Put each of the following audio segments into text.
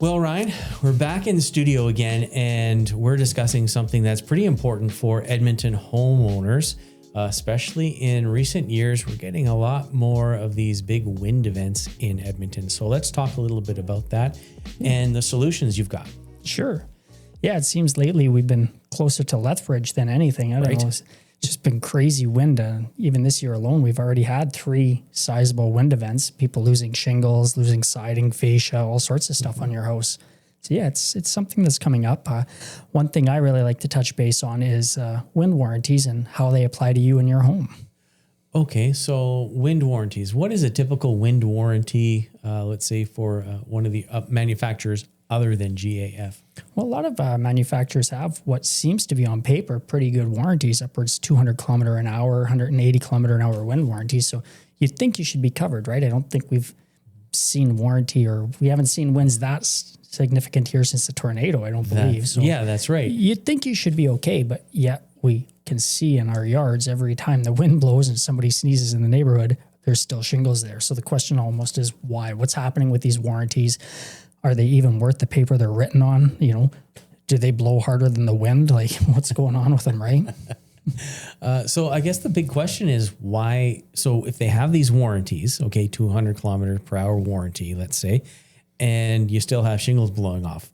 Well, Ryan, we're back in the studio again, and we're discussing something that's pretty important for Edmonton homeowners, especially in recent years. We're getting a lot more of these big wind events in Edmonton. So let's talk a little bit about that and the solutions you've got. Sure. Yeah, it seems lately we've been closer to Lethbridge than anything. I don't know. It's just been crazy wind. Even this year alone, we've already had 3 sizable wind events, people losing shingles, losing siding, fascia, all sorts of stuff on your house. So yeah, it's something that's coming up. One thing I really like to touch base on is wind warranties and how they apply to you and your home. Okay, so wind warranties. What is a typical wind warranty, let's say, for one of the manufacturers other than GAF? Well, a lot of manufacturers have what seems to be on paper pretty good warranties, upwards 200 kilometer an hour, 180 kilometer an hour wind warranties. So you'd think you should be covered, right? I don't think we've seen warranty, or we haven't seen winds that significant here since the tornado, I don't believe. So yeah, that's right. You'd think you should be okay, but yet we can see in our yards every time the wind blows and somebody sneezes in the neighborhood, there's still shingles there. So the question almost is why? What's happening with these warranties? Are they even worth the paper they're written on? You know, do they blow harder than the wind? Like, what's going on with them, right? So I guess the big question is why? So if they have these warranties, okay, 200 kilometer per hour warranty, let's say, and you still have shingles blowing off.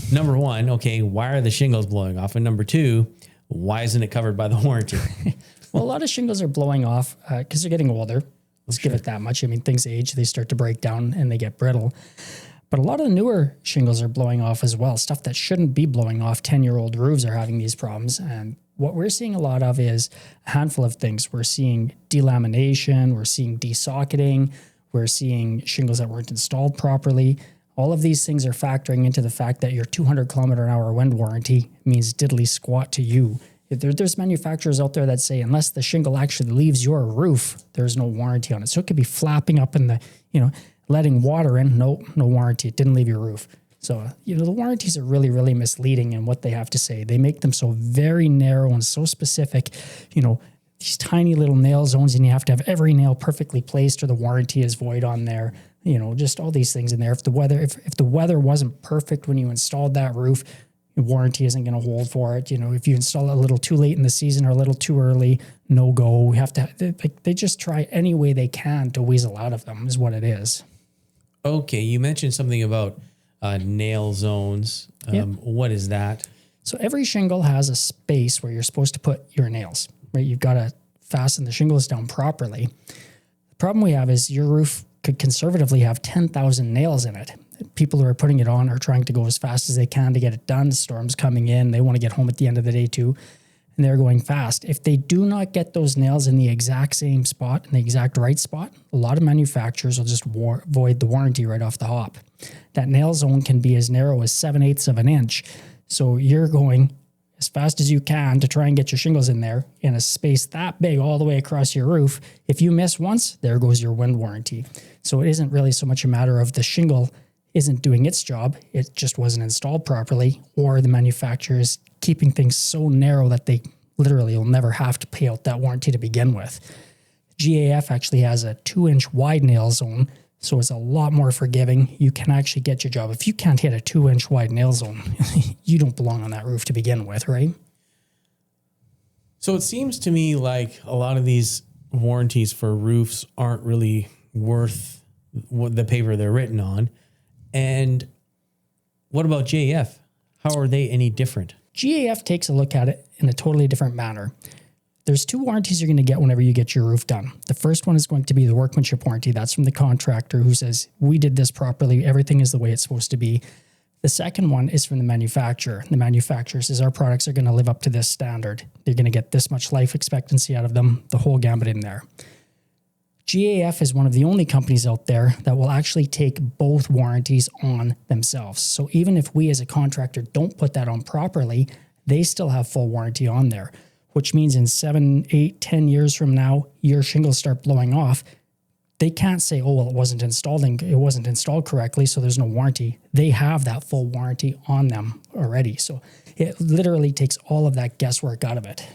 Number one, okay, why are the shingles blowing off? And number two, why isn't it covered by the warranty? Well, a lot of shingles are blowing off because they're getting older. Let's give it that much. I mean, things age, they start to break down and they get brittle. But a lot of the newer shingles are blowing off as well. Stuff that shouldn't be blowing off. 10-year-old roofs are having these problems. And what we're seeing a lot of is a handful of things. We're seeing delamination. We're seeing desocketing. We're seeing shingles that weren't installed properly. All of these things are factoring into the fact that your 200 kilometer an hour wind warranty means diddly squat to you. There's manufacturers out there that say unless the shingle actually leaves your roof, there's no warranty on it. So it could be flapping up in the, letting water in. No warranty. It didn't leave your roof. So, the warranties are really, really misleading in what they have to say. They make them so very narrow and so specific, these tiny little nail zones, and you have to have every nail perfectly placed or the warranty is void on there. Just all these things in there. If the weather wasn't perfect when you installed that roof, warranty isn't going to hold for it. If you install it a little too late in the season or a little too early, no go. We have to, they just try any way they can to weasel out of them is what it is. Okay. You mentioned something about nail zones. Yep. What is that? So every shingle has a space where you're supposed to put your nails, right? You've got to fasten the shingles down properly. The problem we have is your roof could conservatively have 10,000 nails in it. People who are putting it on are trying to go as fast as they can to get it done. The storm's coming in. They want to get home at the end of the day too. And they're going fast. If they do not get those nails in the exact same spot, in the exact right spot, a lot of manufacturers will just void the warranty right off the hop. That nail zone can be as narrow as 7/8 of an inch. So you're going as fast as you can to try and get your shingles in there in a space that big all the way across your roof. If you miss once, there goes your wind warranty. So it isn't really so much a matter of the shingle isn't doing its job, it just wasn't installed properly, or the manufacturer is keeping things so narrow that they literally will never have to pay out that warranty to begin with. GAF actually has a 2-inch wide nail zone, so it's a lot more forgiving. You can actually get your job. If you can't hit a 2-inch wide nail zone, you don't belong on that roof to begin with, right? So it seems to me like a lot of these warranties for roofs aren't really worth the paper they're written on. And what about GAF? How are they any different? GAF takes a look at it in a totally different manner. There's 2 warranties you're going to get whenever you get your roof done. The first one is going to be the workmanship warranty. That's from the contractor who says, we did this properly. Everything is the way it's supposed to be. The second one is from the manufacturer. The manufacturer says our products are going to live up to this standard. They're going to get this much life expectancy out of them, the whole gambit in there. GAF is one of the only companies out there that will actually take both warranties on themselves. So even if we as a contractor don't put that on properly, they still have full warranty on there, which means in 7, 8, 10 years from now, your shingles start blowing off. They can't say, oh, well, it wasn't installed correctly, so there's no warranty. They have that full warranty on them already. So it literally takes all of that guesswork out of it.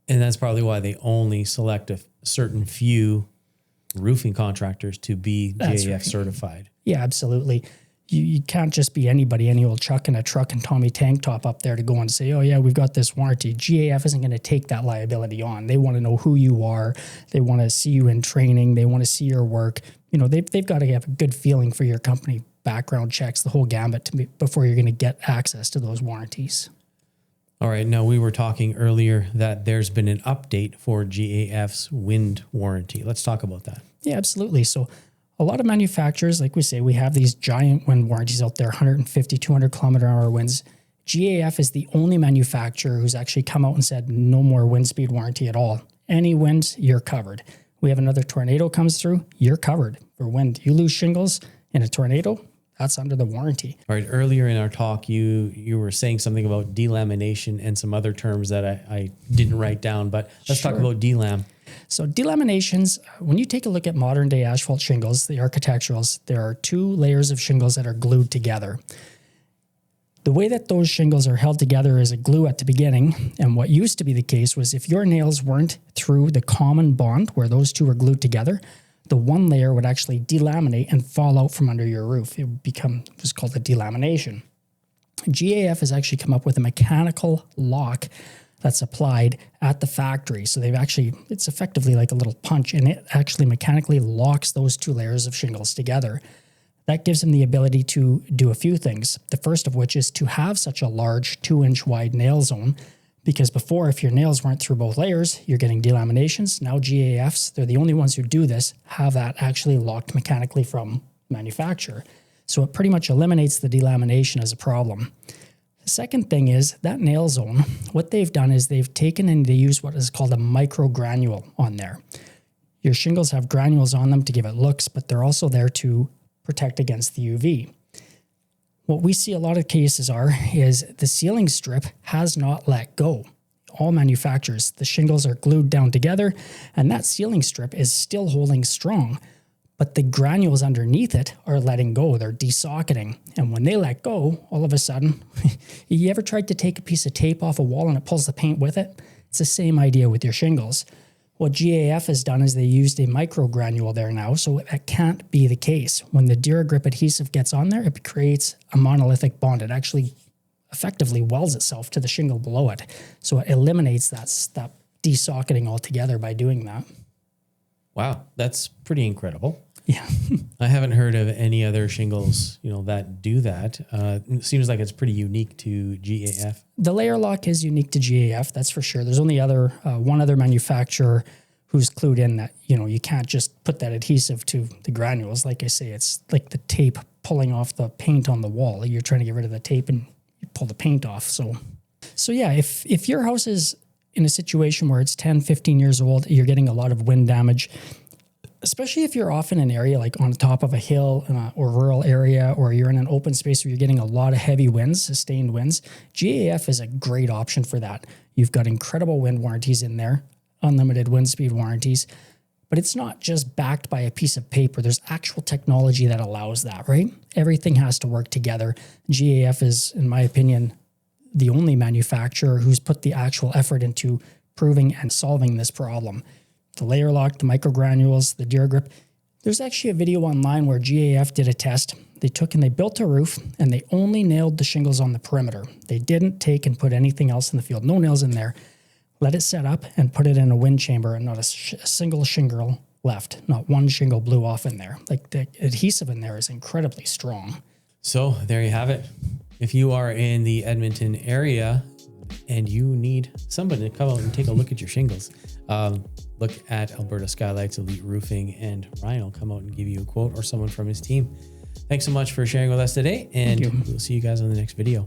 And that's probably why they only select a certain few roofing contractors to be GAF certified. Yeah, absolutely. You can't just be anybody, any old Chuck in a truck and Tommy tank top up there to go and say, oh yeah, we've got this warranty. GAF isn't going to take that liability on. They want to know who you are. They want to see you in training. They want to see your work. You know, they've got to have a good feeling for your company, background checks, the whole gambit before you're going to get access to those warranties. All right. Now, we were talking earlier that there's been an update for GAF's wind warranty. Let's talk about that. Yeah, absolutely. So a lot of manufacturers, like we say, we have these giant wind warranties out there, 150, 200 kilometer an hour winds. GAF is the only manufacturer who's actually come out and said no more wind speed warranty at all. Any winds, you're covered. We have another tornado comes through, you're covered for wind. You lose shingles in a tornado, that's under the warranty. All right. Earlier in our talk, you were saying something about delamination and some other terms that I didn't write down, but let's talk about delam. So delaminations, when you take a look at modern day asphalt shingles, the architecturals, there are 2 layers of shingles that are glued together. The way that those shingles are held together is a glue at the beginning. And what used to be the case was if your nails weren't through the common bond where those 2 are glued together, the one layer would actually delaminate and fall out from under your roof. It would become what's called a delamination. GAF has actually come up with a mechanical lock that's applied at the factory. So it's effectively like a little punch, and it actually mechanically locks those 2 layers of shingles together. That gives them the ability to do a few things. The first of which is to have such a large 2-inch wide nail zone, because before, if your nails weren't through both layers, you're getting delaminations. Now GAFs, they're the only ones who do this, have that actually locked mechanically from manufacturer. So it pretty much eliminates the delamination as a problem. The second thing is that nail zone, what they've done is they've taken and they use what is called a micro granule on there. Your shingles have granules on them to give it looks, but they're also there to protect against the UV. What we see a lot of cases is the sealing strip has not let go. All manufacturers, the shingles are glued down together, and that sealing strip is still holding strong, but the granules underneath it are letting go. They're desocketing. And when they let go, all of a sudden, you ever tried to take a piece of tape off a wall and it pulls the paint with it? It's the same idea with your shingles. What GAF has done is they used a microgranule there now, so that can't be the case. When the DuraGrip adhesive gets on there, it creates a monolithic bond. It actually effectively welds itself to the shingle below it. So it eliminates that desocketing altogether by doing that. Wow, that's pretty incredible. Yeah. I haven't heard of any other shingles, that do that. It seems like it's pretty unique to GAF. The layer lock is unique to GAF, that's for sure. There's only one other manufacturer who's clued in that, you can't just put that adhesive to the granules. Like I say, it's like the tape pulling off the paint on the wall. You're trying to get rid of the tape and you pull the paint off. So yeah, if your house is in a situation where it's 10, 15 years old, you're getting a lot of wind damage, especially if you're off in an area like on top of a hill or rural area, or you're in an open space where you're getting a lot of heavy winds, sustained winds, GAF is a great option for that. You've got incredible wind warranties in there, unlimited wind speed warranties, but it's not just backed by a piece of paper. There's actual technology that allows that, right? Everything has to work together. GAF is, in my opinion, the only manufacturer who's put the actual effort into proving and solving this problem. The layer lock, the microgranules, the DuraGrip. There's actually a video online where GAF did a test. They took and they built a roof and they only nailed the shingles on the perimeter. They didn't take and put anything else in the field. No nails in there. Let it set up and put it in a wind chamber, and not a single shingle left. Not one shingle blew off in there. Like, the adhesive in there is incredibly strong. So there you have it. If you are in the Edmonton area and you need somebody to come out and take a look at your shingles, look at Alberta Skylights Elite Roofing, and Ryan will come out and give you a quote, or someone from his team. Thanks so much for sharing with us today, and we'll see you guys on the next video.